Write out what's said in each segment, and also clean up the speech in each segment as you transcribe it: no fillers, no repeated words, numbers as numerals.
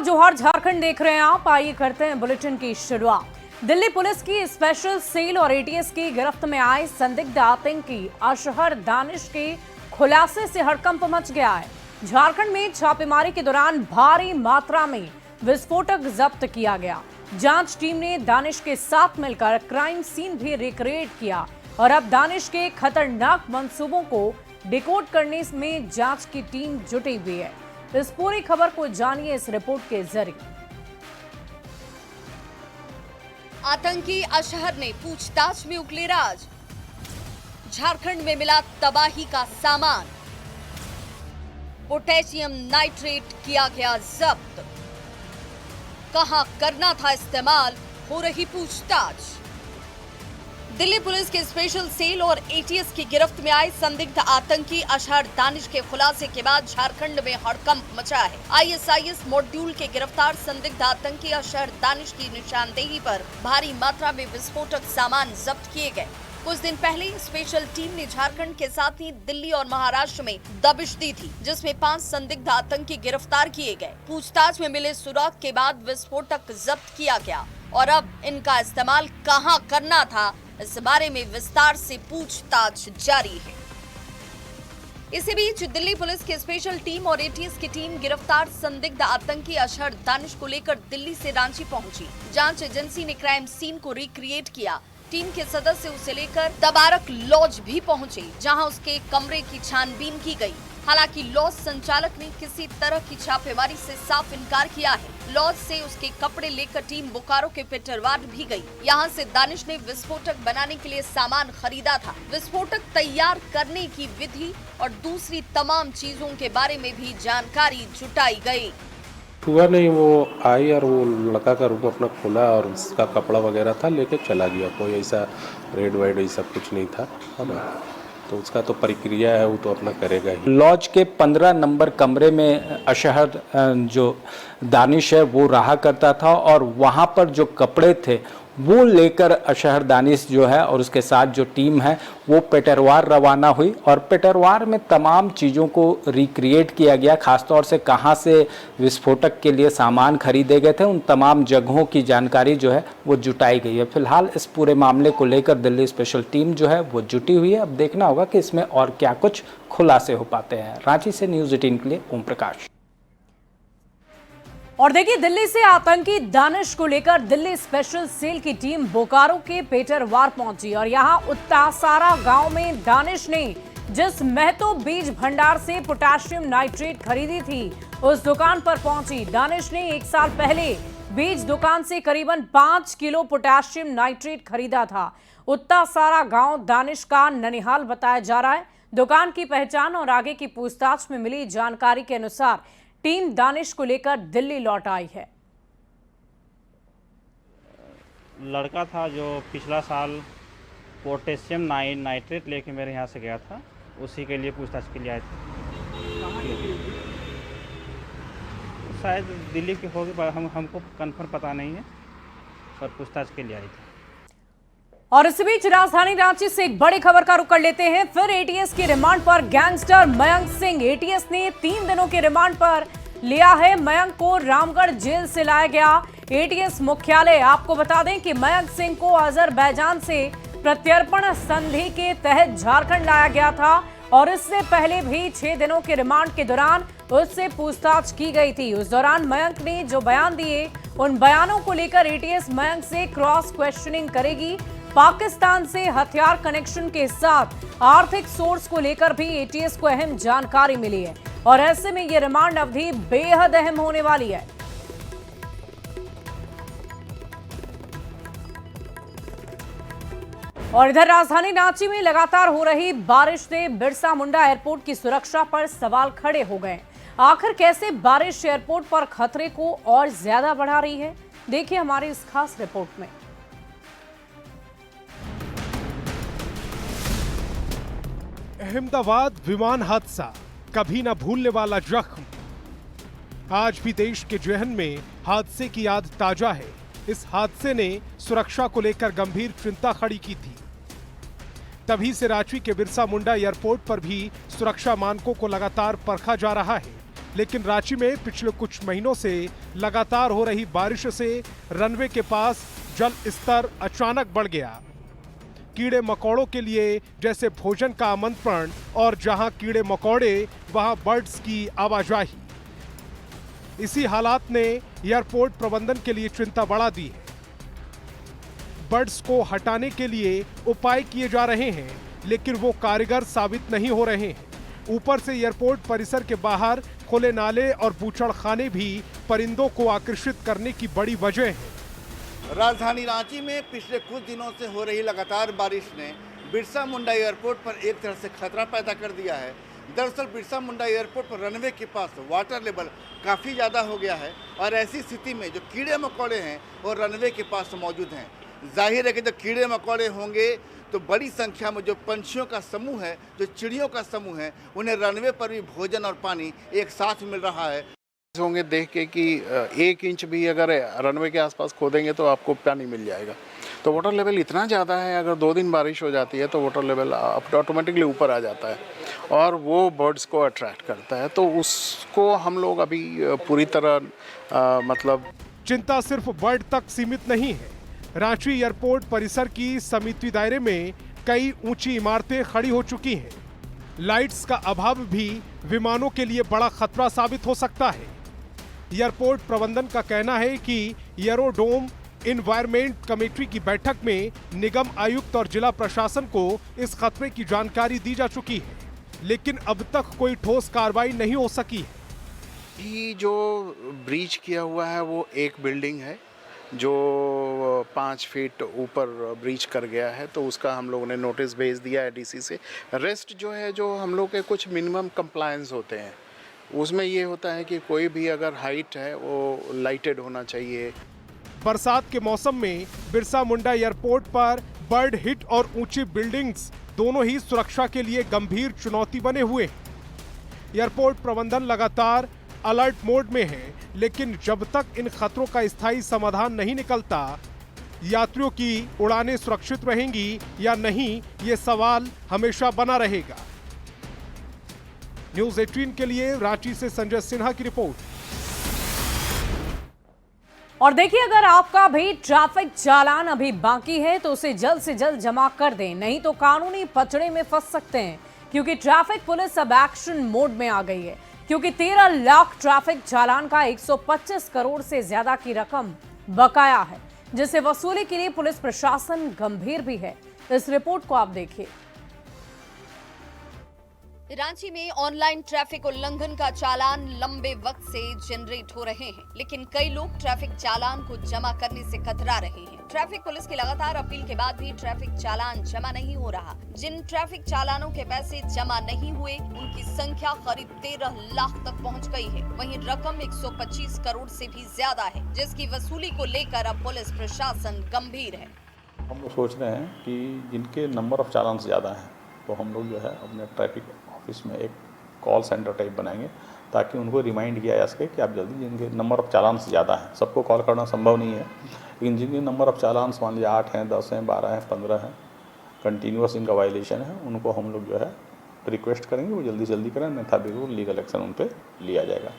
जोहार झारखंड देख रहे हैं आप। आइए करते हैं बुलेटिन की शुरुआत। दिल्ली पुलिस की स्पेशल सेल और एटीएस की गिरफ्त में आए संदिग्ध आतंकी अशहर दानिश के खुलासे से हड़कंप मच गया है। झारखंड में छापेमारी के दौरान भारी मात्रा में विस्फोटक जब्त किया गया। जांच टीम ने दानिश के साथ मिलकर क्राइम सीन भी रिक्रिएट किया और अब दानिश के खतरनाक मंसूबों को डिकोड करने में जांच की टीम जुटी हुई है। इस पूरी खबर को जानिए इस रिपोर्ट के जरिए। आतंकी अशहर ने पूछताछ में उगले राज। झारखंड में मिला तबाही का सामान। पोटेशियम नाइट्रेट किया गया जब्त। कहां करना था इस्तेमाल, हो रही पूछताछ। दिल्ली पुलिस के स्पेशल सेल और एटीएस की गिरफ्त में आए संदिग्ध आतंकी अशहर दानिश के खुलासे के बाद झारखंड में हड़कंप मचा है। आईएसआईएस मॉड्यूल के गिरफ्तार संदिग्ध आतंकी अशहर दानिश की निशानदेही पर भारी मात्रा में विस्फोटक सामान जब्त किए गए। कुछ दिन पहले स्पेशल टीम ने झारखंड के साथ ही दिल्ली और महाराष्ट्र में दबिश दी थी, जिसमें 5 संदिग्ध आतंकी गिरफ्तार किए गए। पूछताछ में मिले सुराग के बाद विस्फोटक जब्त किया गया और अब इनका इस्तेमाल कहां करना था, इस बारे में विस्तार से पूछताछ जारी है। इसी बीच दिल्ली पुलिस की स्पेशल टीम और एटीएस की टीम गिरफ्तार संदिग्ध आतंकी अशहर दानिश को लेकर दिल्ली से रांची पहुंची। जांच एजेंसी ने क्राइम सीन को रिक्रिएट किया। टीम के सदस्य उसे लेकर तबारक लॉज भी पहुंचे, जहां उसके कमरे की छानबीन की गई। हालांकि लॉज संचालक ने किसी तरह की छापेमारी से साफ इनकार किया है। लॉज से उसके कपड़े लेकर टीम बोकारो के पेटरवार भी गई। यहां से दानिश ने विस्फोटक बनाने के लिए सामान खरीदा था। विस्फोटक तैयार करने की विधि और दूसरी तमाम चीजों के बारे में भी जानकारी जुटाई गई। हुआ नहीं, वो आई और वो लड़का का रूम अपना खोला और उसका कपड़ा वगैरह था, लेके चला गया। कोई ऐसा रेड वाइड ये सब कुछ नहीं था, है ना। तो उसका तो प्रक्रिया है, वो तो अपना करेगा ही। लॉज के 15 नंबर कमरे में अशहर जो दानिश है वो रहा करता था और वहाँ पर जो कपड़े थे वो लेकर अशहर दानिश जो है और उसके साथ जो टीम है वो पेटरवार रवाना हुई और पेटरवार में तमाम चीज़ों को रिक्रिएट किया गया। खासतौर से कहाँ से विस्फोटक के लिए सामान खरीदे गए थे, उन तमाम जगहों की जानकारी जो है वो जुटाई गई है। फिलहाल इस पूरे मामले को लेकर दिल्ली स्पेशल टीम जो है वो जुटी हुई है। अब देखना होगा कि इसमें और क्या कुछ खुलासे हो पाते हैं। रांची से न्यूज़ 18 के लिए ओम प्रकाश। और देखिए, दिल्ली से आतंकी दानिश को लेकर दिल्ली स्पेशल सेल की टीम बोकारो के पेटरवार पहुंची और यहां उत्तासारा गांव में दानिश ने जिस महतो बीज भंडार से पोटेशियम नाइट्रेट खरीदी थी उस दुकान पर पहुंची। दानिश ने 1 साल पहले बीज दुकान से करीबन 5 किलो पोटेशियम नाइट्रेट खरीदा था। उत्तासारा गांव दानिश का ननिहाल बताया जा रहा है। दुकान की पहचान और आगे की पूछताछ में मिली जानकारी के अनुसार टीम दानिश को लेकर दिल्ली लौट आई है। लड़का था जो पिछला साल पोटेशियम नाइट्रेट लेके मेरे यहाँ से गया था, उसी के लिए पूछताछ के लिए आए थे। शायद दिल्ली के होगी, हमको कंफर्म पता नहीं है, पर पूछताछ के लिए आए थे। और इस बीच राजधानी रांची से एक बड़ी खबर का रुख कर लेते हैं। फिर एटीएस की रिमांड पर गैंगस्टर मयंक सिंह। एटीएस ने 3 दिनों के रिमांड पर लिया है। मयंक को रामगढ़ जेल से लाया गया एटीएस मुख्यालय। आपको बता दें कि मयंक सिंह को अजरबैजान से प्रत्यर्पण संधि के तहत झारखंड लाया गया था और इससे पहले भी 6 दिनों के रिमांड के दौरान उससे पूछताछ की गई थी। उस दौरान मयंक ने जो बयान दिए, उन बयानों को लेकर एटीएस मयंक से क्रॉस क्वेश्चनिंग करेगी। पाकिस्तान से हथियार कनेक्शन के साथ आर्थिक सोर्स को लेकर भी एटीएस को अहम जानकारी मिली है और ऐसे में यह रिमांड अवधि बेहद अहम होने वाली है। और इधर राजधानी रांची में लगातार हो रही बारिश से बिरसा मुंडा एयरपोर्ट की सुरक्षा पर सवाल खड़े हो गए। आखिर कैसे बारिश एयरपोर्ट पर खतरे को और ज्यादा बढ़ा रही है, देखिए हमारी इस खास रिपोर्ट में। अहमदाबाद विमान हादसा, कभी न भूलने वाला जख्म। आज भी देश के जहन में हादसे की याद ताजा है। इस हादसे ने सुरक्षा को लेकर गंभीर चिंता खड़ी की थी। तभी से रांची के बिरसा मुंडा एयरपोर्ट पर भी सुरक्षा मानकों को लगातार परखा जा रहा है। लेकिन रांची में पिछले कुछ महीनों से लगातार हो रही बारिश से रनवे के पास जल स्तर अचानक बढ़ गया। कीड़े मकोड़ों के लिए जैसे भोजन का आमंत्रण, और जहां कीड़े मकोड़े वहां बर्ड्स की आवाजाही। इसी हालात ने एयरपोर्ट प्रबंधन के लिए चिंता बढ़ा दी है। बर्ड्स को हटाने के लिए उपाय किए जा रहे हैं, लेकिन वो कारगर साबित नहीं हो रहे हैं। ऊपर से एयरपोर्ट परिसर के बाहर खुले नाले और बूचड़खाने भी परिंदों को आकर्षित करने की बड़ी वजह है। राजधानी रांची में पिछले कुछ दिनों से हो रही लगातार बारिश ने बिरसा मुंडा एयरपोर्ट पर एक तरह से खतरा पैदा कर दिया है। दरअसल बिरसा मुंडा एयरपोर्ट पर रनवे के पास वाटर लेवल काफ़ी ज़्यादा हो गया है, और ऐसी स्थिति में जो कीड़े मकोड़े हैं वो रनवे के पास मौजूद हैं। जाहिर है कि जब कीड़े मकोड़े होंगे तो बड़ी संख्या में जो पंछियों का समूह है, जो चिड़ियों का समूह है, उन्हें रनवे पर भी भोजन और पानी एक साथ मिल रहा है। होंगे देख के कि 1 इंच भी अगर रनवे के आसपास खोदेंगे तो आपको पानी मिल जाएगा। तो वाटर लेवल इतना ज़्यादा है, अगर 2 दिन बारिश हो जाती है तो वाटर लेवल ऑटोमेटिकली ऊपर आ जाता है और वो बर्ड्स को अट्रैक्ट करता है। तो उसको हम लोग अभी पूरी तरह मतलब चिंता सिर्फ बर्ड तक सीमित नहीं है। रांची एयरपोर्ट परिसर की समिति दायरे में कई ऊंची इमारतें खड़ी हो चुकी हैं। लाइट्स का अभाव भी विमानों के लिए बड़ा खतरा साबित हो सकता है। एयरपोर्ट प्रबंधन का कहना है कि एयरोडोम इन्वायरमेंट कमेटी की बैठक में निगम आयुक्त और जिला प्रशासन को इस खतरे की जानकारी दी जा चुकी है, लेकिन अब तक कोई ठोस कार्रवाई नहीं हो सकी है। ये जो ब्रीच किया हुआ है वो एक बिल्डिंग है जो 5 फीट ऊपर ब्रीच कर गया है, तो उसका हम लोगों ने नोटिस भेज दिया है डीसी से। रेस्ट जो है, जो हम लोग के कुछ मिनिमम कंप्लायंस होते हैं, उसमें ये होता है कि कोई भी अगर हाइट है वो लाइटेड होना चाहिए। बरसात के मौसम में बिरसा मुंडा एयरपोर्ट पर बर्ड हिट और ऊंची बिल्डिंग्स दोनों ही सुरक्षा के लिए गंभीर चुनौती बने हुए हैं। एयरपोर्ट प्रबंधन लगातार अलर्ट मोड में है, लेकिन जब तक इन खतरों का स्थायी समाधान नहीं निकलता, यात्रियों की उड़ानें सुरक्षित रहेंगी या नहीं, ये सवाल हमेशा बना रहेगा। न्यूज़ 18 के लिए रांची से संजय सिन्हा की रिपोर्ट। और देखिए, अगर आपका भी ट्रैफिक चालान अभी बाकी है तो उसे जल्द से जल्द जमा कर दें, नहीं तो कानूनी पचड़े में फंस सकते हैं, क्योंकि ट्रैफिक पुलिस अब एक्शन मोड में आ गई है। क्योंकि 13 लाख ट्रैफिक चालान का 125 करोड़ से ज्यादा की रकम बकाया है, जिसे वसूली के लिए पुलिस प्रशासन गंभीर भी है। इस रिपोर्ट को आप देखिए। रांची में ऑनलाइन ट्रैफिक उल्लंघन का चालान लंबे वक्त से जनरेट हो रहे हैं, लेकिन कई लोग ट्रैफिक चालान को जमा करने से कतरा रहे हैं। ट्रैफिक पुलिस की लगातार अपील के बाद भी ट्रैफिक चालान जमा नहीं हो रहा। जिन ट्रैफिक चालानों के पैसे जमा नहीं हुए, उनकी संख्या करीब 13 लाख तक पहुंच गई है। वहीं रकम 125 करोड़ से भी ज्यादा है, जिसकी वसूली को लेकर अब पुलिस प्रशासन गंभीर है। हम लोग सोच रहे हैं कि जिनके नंबर ऑफ चालान ज्यादा है, तो हम लोग जो है अपने ट्रैफिक ऑफिस में एक कॉल सेंटर टाइप बनाएंगे, ताकि उनको रिमाइंड किया जा सके कि आप जल्दी, जिनके नंबर ऑफ चालान ज़्यादा हैं, सबको कॉल करना संभव नहीं है, लेकिन जिनके नंबर ऑफ चालान मान लीजिए 8 हैं, 10 हैं, 12 हैं, 15 हैं, कंटिन्यूस इनका वायलेशन है, उनको हम लोग जो है रिक्वेस्ट करेंगे वो जल्दी जल्दी करें, अन्यथा बिल्कुल लीगल एक्शन उन पर लिया जाएगा।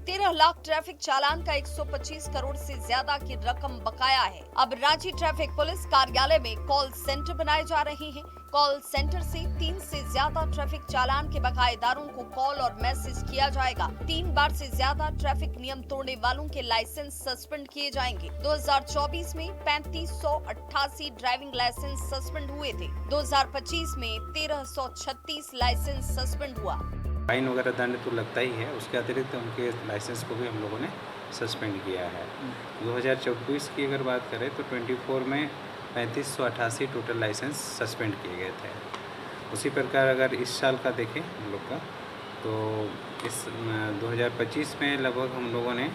13 लाख ट्रैफिक चालान का 125 करोड़ से ज्यादा की रकम बकाया है। अब रांची ट्रैफिक पुलिस कार्यालय में कॉल सेंटर बनाए जा रहे हैं। कॉल सेंटर से 3 से ज्यादा ट्रैफिक चालान के बकायेदारों को कॉल और मैसेज किया जाएगा। 3 बार से ज्यादा ट्रैफिक नियम तोड़ने वालों के लाइसेंस सस्पेंड किए जाएंगे। 2024 में 3588 ड्राइविंग लाइसेंस सस्पेंड हुए थे। 2025 में 1336 लाइसेंस सस्पेंड हुआ। फाइन वगैरह दंड तो लगता ही है, उसके अतिरिक्त उनके लाइसेंस को भी हम लोगों ने सस्पेंड किया है। 2024 की अगर बात करें तो 24 में 3588 टोटल लाइसेंस सस्पेंड किए गए थे। उसी प्रकार अगर इस साल का देखें हम लोग का, तो इस 2025 में लगभग हम लोगों ने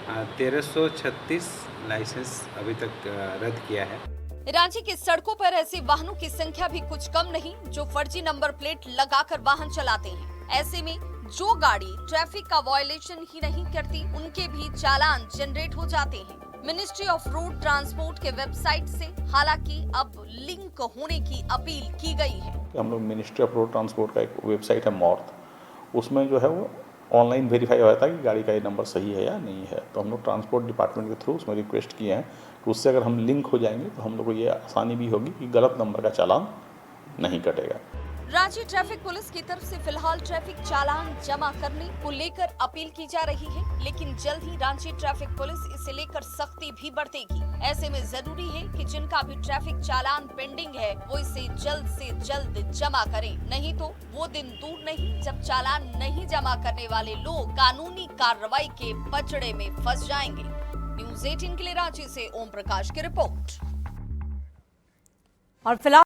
1336 लाइसेंस अभी तक रद्द किया है। रांची की सड़कों पर ऐसे वाहनों की संख्या भी कुछ कम नहीं जो फर्जी नंबर प्लेट लगाकर वाहन चलाते हैं। ऐसे में जो गाड़ी ट्रैफिक का वायलेशन ही नहीं करती, उनके भी चालान जनरेट हो जाते हैं। मिनिस्ट्री ऑफ रोड ट्रांसपोर्ट के वेबसाइट से हालांकि अब लिंक होने की अपील की गई है। हम लोग मिनिस्ट्री ऑफ रोड ट्रांसपोर्ट का एक वेबसाइट है मॉर्थ, उसमें जो है वो ऑनलाइन वेरीफाई हो जाता है कि गाड़ी का ये नंबर सही है या नहीं है। तो हम लोग ट्रांसपोर्ट डिपार्टमेंट के थ्रू उसमें रिक्वेस्ट किए हैं कि उससे अगर हम लिंक हो जाएंगे तो हम लोग को ये आसानी भी होगी कि गलत नंबर का चालान नहीं कटेगा। रांची ट्रैफिक पुलिस की तरफ से फिलहाल ट्रैफिक चालान जमा करने को लेकर अपील की जा रही है, लेकिन जल्द ही रांची ट्रैफिक पुलिस इसे लेकर सख्ती भी बरतेगी। ऐसे में जरूरी है कि जिनका भी ट्रैफिक चालान पेंडिंग है वो इसे जल्द से जल्द जमा करें, नहीं तो वो दिन दूर नहीं जब चालान नहीं जमा करने वाले लोग कानूनी कार्रवाई के पचड़े में फंस जाएंगे। न्यूज़ 18 के लिए रांची से ओम प्रकाश की रिपोर्ट। और फिलहाल